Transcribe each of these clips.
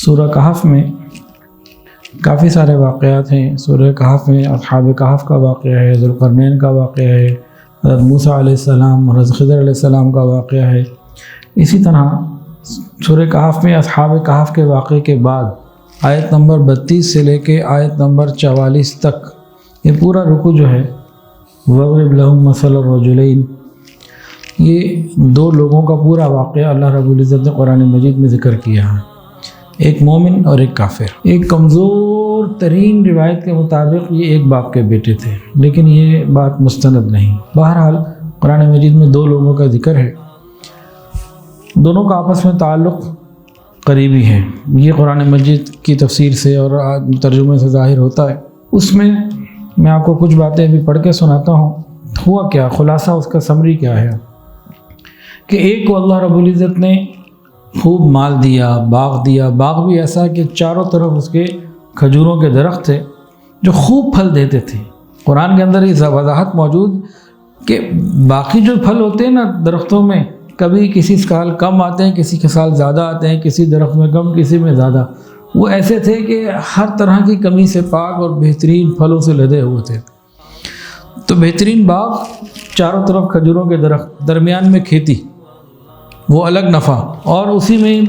سورہ کہف میں کافی سارے واقعات ہیں۔ سورہ کہف میں اصحاب کہف کا واقعہ ہے، ذوالقرنین کا واقعہ ہے، حضرت موسیٰ علیہ السلام اور حضرت خضر علیہ السلام کا واقعہ ہے۔ اسی طرح سورہ کہف میں اصحاب کہف کے واقعے کے بعد آیت نمبر 32 سے لے کے آیت نمبر 44 تک یہ پورا رکوع جو ہے وَاضْرِبْ لَهُم مَثَلَ الرَّجُلَيْنِ، یہ دو لوگوں کا پورا واقعہ اللہ رب العزت نے قرآن مجید میں ذکر کیا ہے، ایک مومن اور ایک کافر۔ ایک کمزور ترین روایت کے مطابق یہ ایک باپ کے بیٹے تھے، لیکن یہ بات مستند نہیں۔ بہرحال قرآن مجید میں دو لوگوں کا ذکر ہے، دونوں کا آپس میں تعلق قریبی ہے۔ یہ قرآن مجید کی تفسیر سے اور ترجمے سے ظاہر ہوتا ہے۔ اس میں میں آپ کو کچھ باتیں بھی پڑھ کے سناتا ہوں۔ ہوا کیا، خلاصہ اس کا سمری کیا ہے کہ ایک کو اللہ رب العزت نے خوب مال دیا، باغ بھی ایسا کہ چاروں طرف اس کے کھجوروں کے درخت تھے جو خوب پھل دیتے تھے۔ قرآن کے اندر یہ وضاحت موجود کہ باقی جو پھل ہوتے ہیں نا درختوں میں، کبھی کسی سال کم آتے ہیں، کسی کے سال زیادہ آتے ہیں، کسی درخت میں کم، کسی میں زیادہ، وہ ایسے تھے کہ ہر طرح کی کمی سے پاک اور بہترین پھلوں سے لدے ہوئے تھے۔ تو بہترین باغ، چاروں طرف کھجوروں کے درخت، درمیان میں کھیتی، وہ الگ نفع، اور اسی میں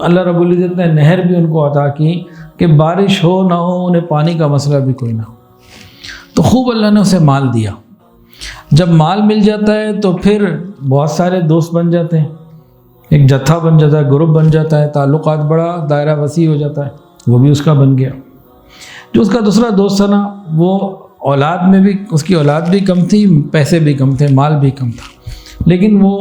اللہ رب العزت نے نہر بھی ان کو عطا کی کہ بارش ہو نہ ہو انہیں پانی کا مسئلہ بھی کوئی نہ ہو۔ تو خوب اللہ نے اسے مال دیا۔ جب مال مل جاتا ہے تو پھر بہت سارے دوست بن جاتے ہیں، ایک جتھا بن جاتا ہے، گروپ بن جاتا ہے، تعلقات بڑا دائرہ وسیع ہو جاتا ہے۔ وہ بھی اس کا بن گیا۔ جو اس کا دوسرا دوست تھا نا، وہ اولاد میں بھی اس کی اولاد بھی کم تھی، پیسے بھی کم تھے، مال بھی کم تھا، لیکن وہ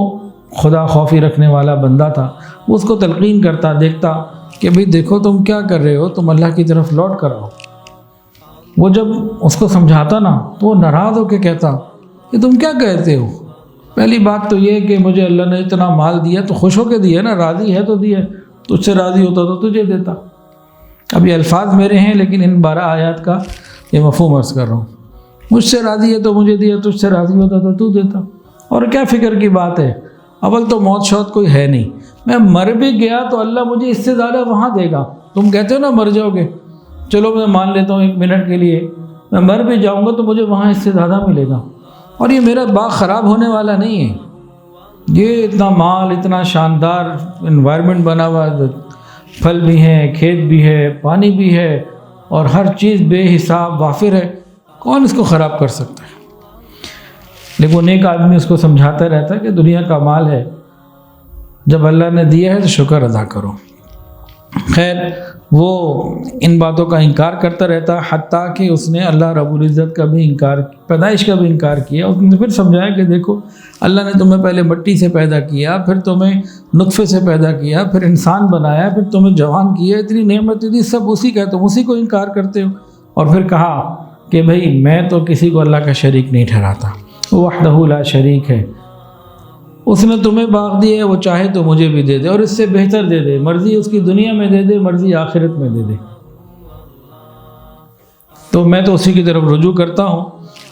خدا خوفی رکھنے والا بندہ تھا۔ وہ اس کو تلقین کرتا، دیکھتا کہ بھئی دیکھو تم کیا کر رہے ہو، تم اللہ کی طرف لوٹ کر آؤ۔ وہ جب اس کو سمجھاتا نا تو وہ ناراض ہو کے کہتا کہ تم کیا کہتے ہو، پہلی بات تو یہ کہ مجھے اللہ نے اتنا مال دیا تو خوش ہو کے دیا نا، راضی ہے تو دیا، تجھ سے راضی ہوتا تو تجھے دیتا۔ اب یہ الفاظ میرے ہیں لیکن ان 12 آیات کا یہ مفہوم عرض کر رہا ہوں۔ مجھ سے راضی ہے تو مجھے دیا، تجھ سے راضی ہوتا تو تو دیتا۔ اور کیا فکر کی بات ہے، اول تو موت شوت کوئی ہے نہیں، میں مر بھی گیا تو اللہ مجھے اس سے زیادہ وہاں دے گا۔ تم کہتے ہو نا مر جاؤ گے، چلو میں مان لیتا ہوں 1 منٹ کے لیے، میں مر بھی جاؤں گا تو مجھے وہاں اس سے زیادہ ملے گا۔ اور یہ میرا باغ خراب ہونے والا نہیں ہے، یہ اتنا مال، اتنا شاندار انوائرمنٹ بنا ہوا، پھل بھی ہیں، کھیت بھی ہے، پانی بھی ہے، اور ہر چیز بے حساب وافر ہے، کون اس کو خراب کر سکتا ہے؟ لیکن وہ نیک آدمی اس کو سمجھاتا رہتا ہے کہ دنیا کا مال ہے، جب اللہ نے دیا ہے تو شکر ادا کرو۔ خیر وہ ان باتوں کا انکار کرتا رہتا، حتیٰ کہ اس نے اللہ رب العزت کا بھی انکار، پیدائش کا بھی انکار کیا۔ اس نے پھر سمجھایا کہ دیکھو اللہ نے تمہیں پہلے مٹی سے پیدا کیا، پھر تمہیں نطفے سے پیدا کیا، پھر انسان بنایا، پھر تمہیں جوان کیا، اتنی نعمتیں دی، سب اسی کا ہے، تم اسی کو انکار کرتے ہو۔ اور پھر کہا کہ بھئی میں تو کسی کو اللہ کا شریک نہیں ٹھہراتا، وحدہ لا شریک ہے، اس نے تمہیں باغ دیا ہے، وہ چاہے تو مجھے بھی دے دے اور اس سے بہتر دے دے، مرضی اس کی دنیا میں دے دے، مرضی آخرت میں دے دے، تو میں تو اسی کی طرف رجوع کرتا ہوں۔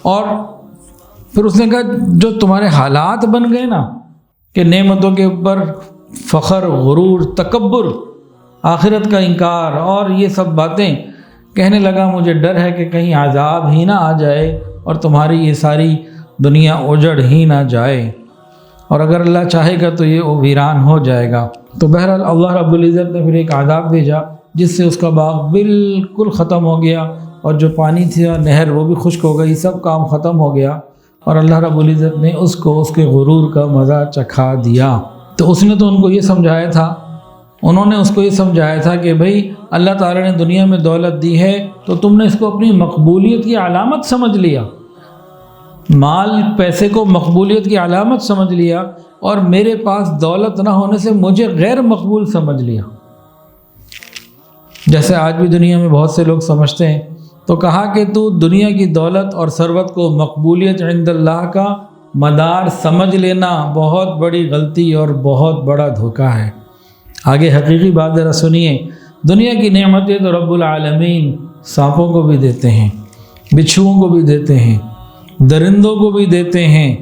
اور پھر اس نے کہا جو تمہارے حالات بن گئے نا کہ نعمتوں کے اوپر فخر، غرور، تکبر، آخرت کا انکار اور یہ سب باتیں، کہنے لگا مجھے ڈر ہے کہ کہیں عذاب ہی نہ آ جائے اور تمہاری یہ ساری دنیا اجڑ ہی نہ جائے، اور اگر اللہ چاہے گا تو یہ ویران ہو جائے گا۔ تو بہرحال اللہ رب العزت نے پھر ایک عذاب بھیجا جس سے اس کا باغ بالکل ختم ہو گیا، اور جو پانی تھا نہر وہ بھی خشک ہو گئی، سب کام ختم ہو گیا، اور اللہ رب العزت نے اس کو اس کے غرور کا مزہ چکھا دیا۔ تو اس نے تو ان کو یہ سمجھایا تھا، انہوں نے اس کو یہ سمجھایا تھا کہ بھئی اللہ تعالیٰ نے دنیا میں دولت دی ہے تو تم نے اس کو اپنی مقبولیت کی علامت سمجھ لیا، مال پیسے کو مقبولیت کی علامت سمجھ لیا، اور میرے پاس دولت نہ ہونے سے مجھے غیر مقبول سمجھ لیا، جیسے آج بھی دنیا میں بہت سے لوگ سمجھتے ہیں۔ تو کہا کہ تو دنیا کی دولت اور ثروت کو مقبولیت عند اللہ کا مدار سمجھ لینا بہت بڑی غلطی اور بہت بڑا دھوکہ ہے۔ آگے حقیقی بات ذرا سنیے، دنیا کی نعمتیں تو رب العالمین سانپوں کو بھی دیتے ہیں، بچھوؤں کو بھی دیتے ہیں، درندوں کو بھی دیتے ہیں،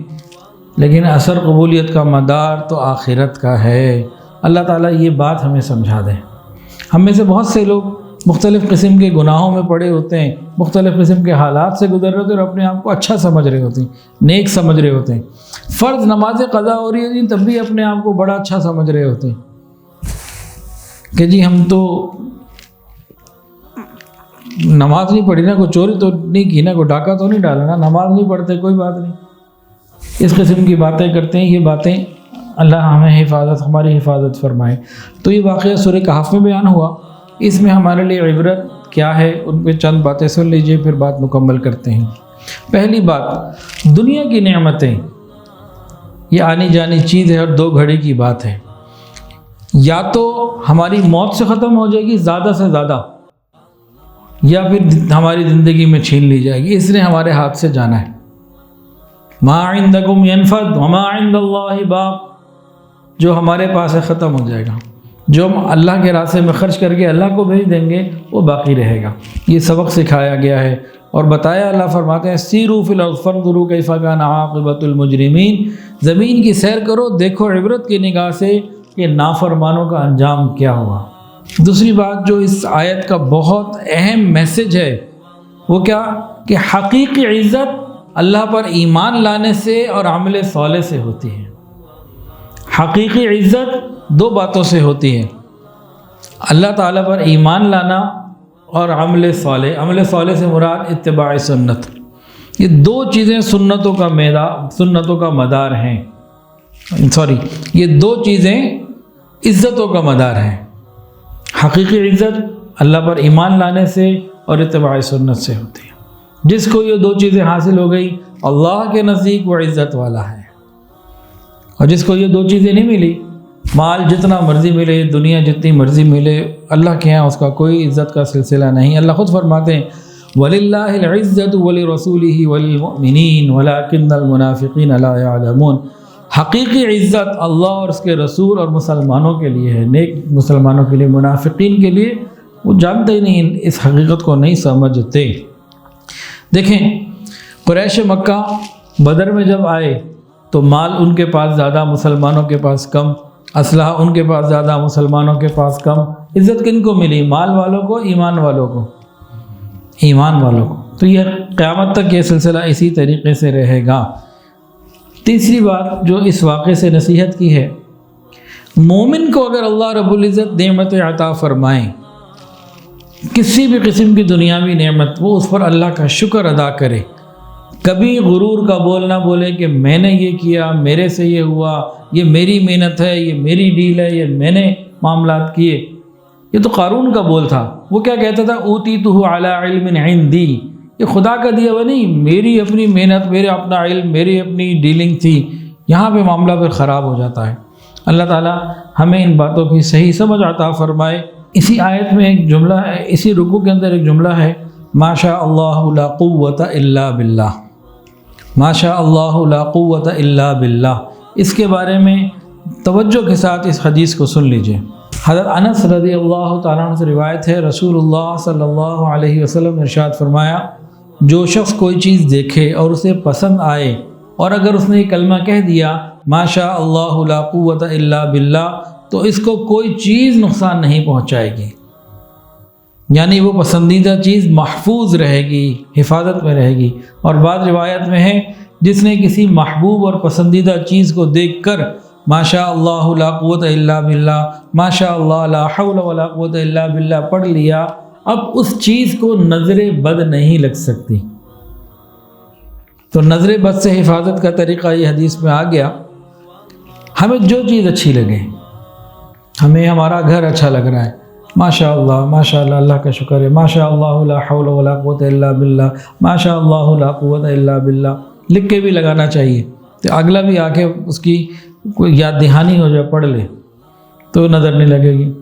لیکن اثر قبولیت کا مدار تو آخرت کا ہے۔ اللہ تعالیٰ یہ بات ہمیں سمجھا دیں۔ ہم میں سے بہت سے لوگ مختلف قسم کے گناہوں میں پڑے ہوتے ہیں، مختلف قسم کے حالات سے گزر رہے ہوتے ہیں اور اپنے آپ کو اچھا سمجھ رہے ہوتے ہیں، نیک سمجھ رہے ہوتے ہیں۔ فرض نماز قضا ہو رہی ہے جی، تب بھی اپنے آپ کو بڑا اچھا سمجھ رہے ہوتے ہیں کہ جی ہم تو نماز نہیں پڑھی نا، کوئی چوری تو نہیں کی نا، کوئی ڈاکہ تو نہیں ڈالا نا، نماز نہیں پڑھتے کوئی بات نہیں، اس قسم کی باتیں کرتے ہیں۔ یہ باتیں اللہ ہمیں ہماری حفاظت فرمائے۔ تو یہ واقعہ سورہ کہف میں بیان ہوا، اس میں ہمارے لیے عبرت کیا ہے، ان پہ چند باتیں سن لیجئے، پھر بات مکمل کرتے ہیں۔ پہلی بات، دنیا کی نعمتیں یہ آنی جانی چیز ہے اور دو گھڑی کی بات ہے، یا تو ہماری موت سے ختم ہو جائے گی زیادہ سے زیادہ، یا پھر ہماری زندگی میں چھین لی جائے گی، اس نے ہمارے ہاتھ سے جانا ہے۔ ما عندکم ینفد وما عند اللہ باق، جو ہمارے پاس ہے ختم ہو جائے گا، جو ہم اللہ کے راستے میں خرچ کر کے اللہ کو بھیج دیں گے وہ باقی رہے گا۔ یہ سبق سکھایا گیا ہے اور بتایا، اللہ فرماتے ہیں سیروا فی الارض فانظروا کیف کان عاقبۃ المجرمین، زمین کی سیر کرو، دیکھو عبرت کی نگاہ سے کہ نافرمانوں کا انجام کیا ہوا۔ دوسری بات جو اس آیت کا بہت اہم میسج ہے وہ کیا کہ حقیقی عزت اللہ پر ایمان لانے سے اور عمل صالح سے ہوتی ہے۔ حقیقی عزت دو باتوں سے ہوتی ہے، اللہ تعالیٰ پر ایمان لانا اور عمل صالح۔ عمل صالح سے مراد اتباع سنت، یہ دو چیزیں سنتوں کا مدار ہیں، یہ دو چیزیں عزتوں کا مدار ہیں۔ حقیقی عزت اللہ پر ایمان لانے سے اور اتباع سنت سے ہوتی ہے۔ جس کو یہ دو چیزیں حاصل ہو گئی اللہ کے نزدیک وہ عزت والا ہے، اور جس کو یہ دو چیزیں نہیں ملی، مال جتنا مرضی ملے، دنیا جتنی مرضی ملے، اللہ کے ہاں اس کا کوئی عزت کا سلسلہ نہیں۔ اللہ خود فرماتے ہیں وَلِلَّهِ الْعِزَّةُ وَلِرَسُولِهِ وَلِلْمُؤْمِنِينَ وَلَكِنَّ الْمُنَافِقِينَ لَا يَعْلَمُونَ۔ حقیقی عزت اللہ اور اس کے رسول اور مسلمانوں کے لیے ہے، نیک مسلمانوں کے لیے، منافقین کے لیے وہ جانتے ہی نہیں، اس حقیقت کو نہیں سمجھتے۔ دیکھیں قریش مکہ بدر میں جب آئے تو مال ان کے پاس زیادہ، مسلمانوں کے پاس کم، اسلحہ ان کے پاس زیادہ، مسلمانوں کے پاس کم۔ عزت کن کو ملی؟ مال والوں کو، ایمان والوں کو، ایمان والوں کو۔ تو یہ قیامت تک یہ سلسلہ اسی طریقے سے رہے گا۔ تیسری بات جو اس واقعے سے نصیحت کی ہے، مومن کو اگر اللہ رب العزت نعمت عطا فرمائیں، کسی بھی قسم کی دنیاوی نعمت، وہ اس پر اللہ کا شکر ادا کرے، کبھی غرور کا بول نہ بولے کہ میں نے یہ کیا، میرے سے یہ ہوا، یہ میری محنت ہے، یہ میری ڈیل ہے، یہ میں نے معاملات کیے۔ یہ تو قارون کا بول تھا، وہ کیا کہتا تھا اوتیتہ علی علم عندی، یہ خدا کا دیا ہوا نہیں، میری اپنی محنت، میرے اپنا علم، میری اپنی ڈیلنگ تھی۔ یہاں پہ معاملہ پھر خراب ہو جاتا ہے۔ اللہ تعالیٰ ہمیں ان باتوں کی صحیح سمجھ عطا فرمائے۔ اسی آیت میں ایک جملہ ہے، اسی رکوع کے اندر ایک جملہ ہے، ما شاء اللہ لا قوت الا باللہ، ما شاء اللہ لا قوت الا باللہ۔ اس کے بارے میں توجہ کے ساتھ اس حدیث کو سن لیجئے۔ حضرت انس رضی اللہ تعالیٰ عنہ سے روایت ہے، رسول اللہ صلی اللہ علیہ وسلم نے ارشاد فرمایا، جو شخص کوئی چیز دیکھے اور اسے پسند آئے، اور اگر اس نے یہ کلمہ کہہ دیا ما شاء اللہ لا قوت الا باللہ، تو اس کو کوئی چیز نقصان نہیں پہنچائے گی، یعنی وہ پسندیدہ چیز محفوظ رہے گی، حفاظت میں رہے گی۔ اور بعض روایت میں ہے جس نے کسی محبوب اور پسندیدہ چیز کو دیکھ کر ما شاء اللہ لا قوت الا باللہ، ما شاء اللہ لا حول ولا قوت الا باللہ پڑھ لیا، اب اس چیز کو نظر بد نہیں لگ سکتی۔ تو نظر بد سے حفاظت کا طریقہ یہ حدیث میں آ گیا۔ ہمیں جو چیز اچھی لگے، ہمیں ہمارا گھر اچھا لگ رہا ہے، ماشاء اللہ، اللہ کا شکر ہے، ماشاء اللہ لا حول ولا قوت الا باللہ، ماشاء اللہ لا قوت الا باللہ لکھ کے بھی لگانا چاہیے، تو اگلا بھی آ کے اس کی کوئی یاد دہانی ہو جائے، پڑھ لے تو نظر نہیں لگے گی۔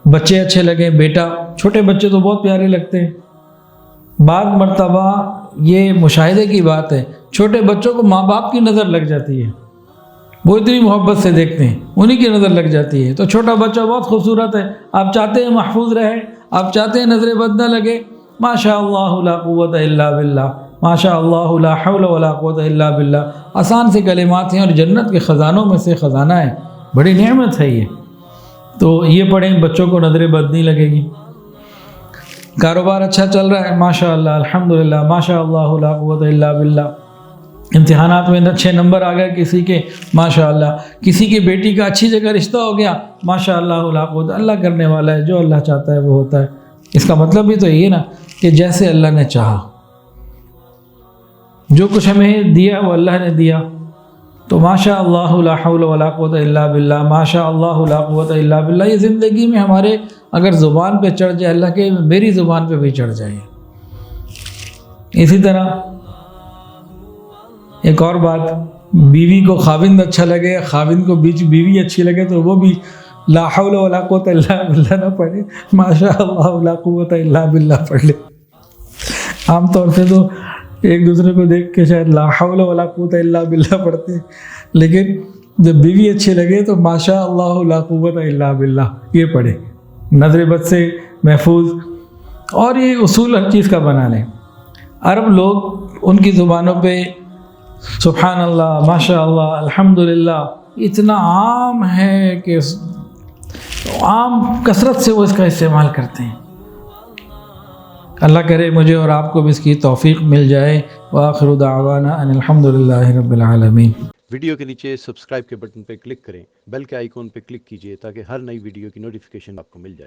بچے اچھے لگیں، بیٹا، چھوٹے بچے تو بہت پیارے لگتے ہیں۔ بعض مرتبہ یہ مشاہدے کی بات ہے، چھوٹے بچوں کو ماں باپ کی نظر لگ جاتی ہے، وہ اتنی محبت سے دیکھتے ہیں، انہی کی نظر لگ جاتی ہے۔ تو چھوٹا بچہ بہت خوبصورت ہے، آپ چاہتے ہیں محفوظ رہے، آپ چاہتے ہیں نظر بد نہ لگے، ماشاء اللہ لا قوت الا باللہ، ماشاء اللہ لا حول ولا قوت الا باللہ، آسان سے کلمات ہیں اور جنت کے خزانوں میں سے خزانہ ہے، بڑی نعمت ہے یہ۔ تو یہ پڑھیں بچوں کو نظر بد نہیں لگے گی. کاروبار اچھا چل رہا ہے ماشاء اللہ الحمدللہ ماشاء اللہ لا قوت الا باللہ. امتحانات میں اچھے نمبر آ گئے کسی کے ماشاء اللہ. کسی کی بیٹی کا اچھی جگہ رشتہ ہو گیا ماشاء اللہ لا قوت. اللہ کرنے والا ہے، جو اللہ چاہتا ہے وہ ہوتا ہے. اس کا مطلب بھی تو یہ نا کہ جیسے اللہ نے چاہا، جو کچھ ہمیں دیا وہ اللہ نے دیا. تو ماشاء اللہ لا حول ولا قوت الا باللہ، ماشاء اللہ لا قوت الا باللہ، یہ زندگی میں ہمارے اگر زبان پہ چڑھ جائے، اللہ کے میری زبان پہ بھی چڑھ جائے. اسی طرح ایک اور بات، بیوی کو خاوند اچھا لگے، خاوند کو بیوی اچھی لگے تو وہ بھی لا حول ولا قوت الا باللہ نہ پڑھے، ماشاء اللہ لا قوت الا باللہ پڑھ لے. عام طور سے تو ایک دوسرے کو دیکھ کے شاید لا حول ولا قوت الا باللہ پڑھتے ہیں، لیکن جب بیوی اچھی لگے تو ماشاء اللہ لا قوت الا باللہ یہ پڑھے، نظر بد سے محفوظ. اور یہ اصول ہر چیز کا بنا لیں. عرب لوگ ان کی زبانوں پہ سبحان اللہ ماشاء اللہ الحمدللہ اتنا عام ہے کہ عام کثرت سے وہ اس کا استعمال کرتے ہیں. اللہ کرے مجھے اور آپ کو بھی اس کی توفیق مل جائے. وآخر دعوانا ان الحمدللہ رب العالمین. ویڈیو کے نیچے سبسکرائب کے بٹن پہ کلک کریں، بیل کے آئیکن پہ کلک کیجئے تاکہ ہر نئی ویڈیو کی نوٹیفیکیشن آپ کو مل جائے.